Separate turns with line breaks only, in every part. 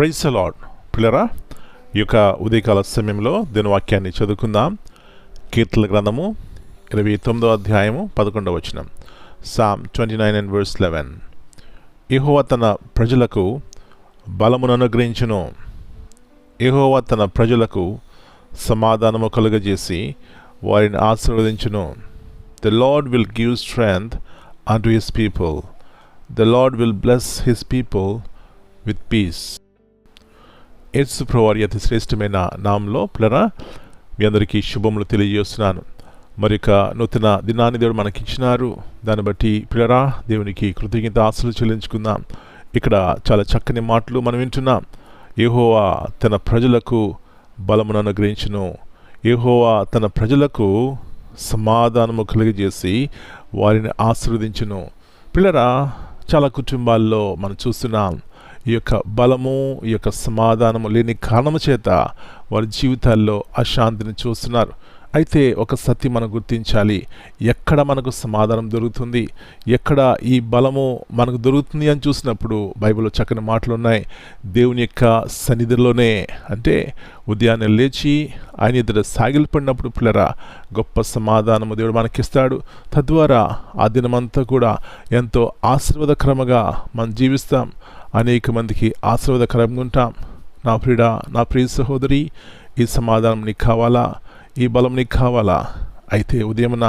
Praise the lord. పిల్లరా, ఈ యొక్క ఉదయకాల సమయంలో దేవుని వాక్యాన్ని చదువుకుందాం. కీర్తనల గ్రంథము 29వ అధ్యాయము 11వ వచనం. Psalm 29 and verse 11. యెహోవా తన ప్రజలకు బలమును అనుగ్రహించును. యెహోవా తన ప్రజలకు సమాధానము కలుగజేసి వారిని ఆశీర్వదించును. The Lord will give strength unto his people. The Lord will bless his people with peace. యేసు ప్రభువారి అతి శ్రేష్టమైన నామంలో పిల్లరా మీ అందరికీ శుభములు తెలియజేస్తున్నాను. మరి నూతన దినాన్ని దేవుడు మనకిచ్చినారు. దాన్ని బట్టి పిల్లరా దేవునికి కృతజ్ఞత ఆశలు చెల్లించుకుందాం. ఇక్కడ చాలా చక్కని మాటలు మనం వింటున్నాం. యెహోవా తన ప్రజలకు బలమును అనుగ్రహించును. యెహోవా తన ప్రజలకు సమాధానము కలిగజేసి వారిని ఆశీర్వదించును. పిల్లరా, చాలా కుటుంబాల్లో మనం చూస్తున్నాం ఈ యొక్క బలము, ఈ యొక్క సమాధానము లేని కారణము చేత వారి జీవితాల్లో అశాంతిని చూస్తున్నారు. అయితే ఒక సత్యం మనం గుర్తించాలి. ఎక్కడ మనకు సమాధానం దొరుకుతుంది, ఎక్కడ ఈ బలము మనకు దొరుకుతుంది అని చూసినప్పుడు బైబిల్లో చక్కని మాటలు ఉన్నాయి. దేవుని యొక్క సన్నిధిలోనే, అంటే ఉదయాన్నే లేచి ఆయన ఎదుట సాగిలపడినప్పుడు పిల్లరా గొప్ప సమాధానము దేవుడు మనకిస్తాడు. తద్వారా ఆ దినమంతా కూడా ఎంతో ఆశీర్వాదకరంగా మనం జీవిస్తాం. అనేక మందికి ఆశీర్వాదకరంగా ఉంటాం. నా ప్రియుడా, నా ప్రియ సహోదరి, ఈ సమాధానం నీకు కావాలా? ఈ బలం నీకు కావాలా? అయితే ఉదయమున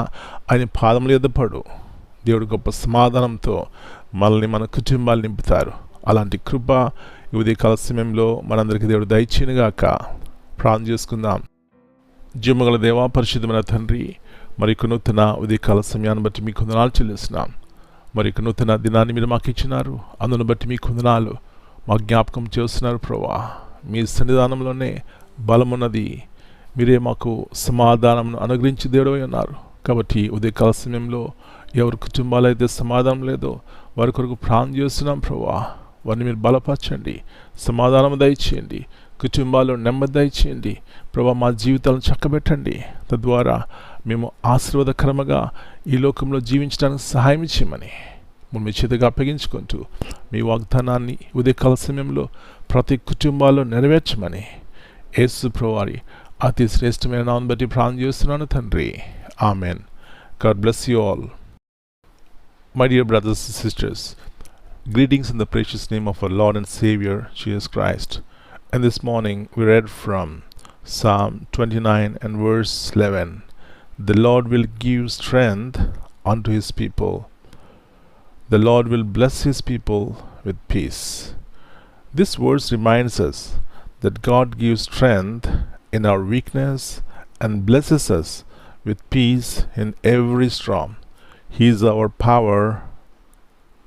ఆయన పాదముల యొద్ద పడు. దేవుడు గొప్ప సమాధానంతో మనల్ని, మన కుటుంబాలు నింపుతారు. అలాంటి కృప ఈ ఉదయకాల సమయంలో మనందరికీ దేవుడు దయచేయనుగాక. ప్రార్థన చేసుకుందాం. జీవముగల దేవా, పరిశుద్ధమైన తండ్రి, మరి నూతన ఉదయకాల సమయాన్ని బట్టి మీకు వందనాలు చెల్లిస్తున్నాం. మరి నూతన దినాన్ని మీరు మాకు ఇచ్చినారు. అందును బట్టి మీకు వందనాలు. మా జ్ఞాపకం చేస్తున్నారు ప్రభా. మీ సన్నిధానంలోనే బలమున్నది. మీరే మాకు సమాధానం అనుగ్రహించి దేవుడు ఉన్నారు. కాబట్టి ఉదయకాల సమయంలో ఎవరి కుటుంబాలు అయితే సమాధానం లేదో వారి కొరకు ప్రార్థన చేస్తున్నాం ప్రభా. వారిని మీరు బలపరచండి, సమాధానం దయచేయండి, కుటుంబాల్లో నెమ్మది దయచేయండి ప్రభా. మా జీవితాలను చక్కబెట్టండి. తద్వారా మేము ఆశీర్వాదకరంగా ఈ లోకంలో జీవించడానికి సహాయం చేయమని మీ చేతిగా అప్పగించుకుంటూ మీ వాగ్దానాన్ని ఉదయకాల సమయంలో ప్రతి కుటుంబాల్లో నెరవేర్చమని యేసు ప్రభువారి అతి శ్రేష్టమైన నామమును బట్టి ప్రార్థన చేస్తున్నాను తండ్రి. Amen. God bless you all. My dear brothers and sisters, greetings in the precious name of our Lord and Savior Jesus Christ. And this morning we read from Psalm 29 and verse 11. The Lord will give strength unto his people. The Lord will bless his people with peace. This verse reminds us that God gives strength in our weakness and blesses us with peace in every storm. He is our power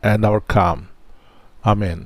and our calm. Amen.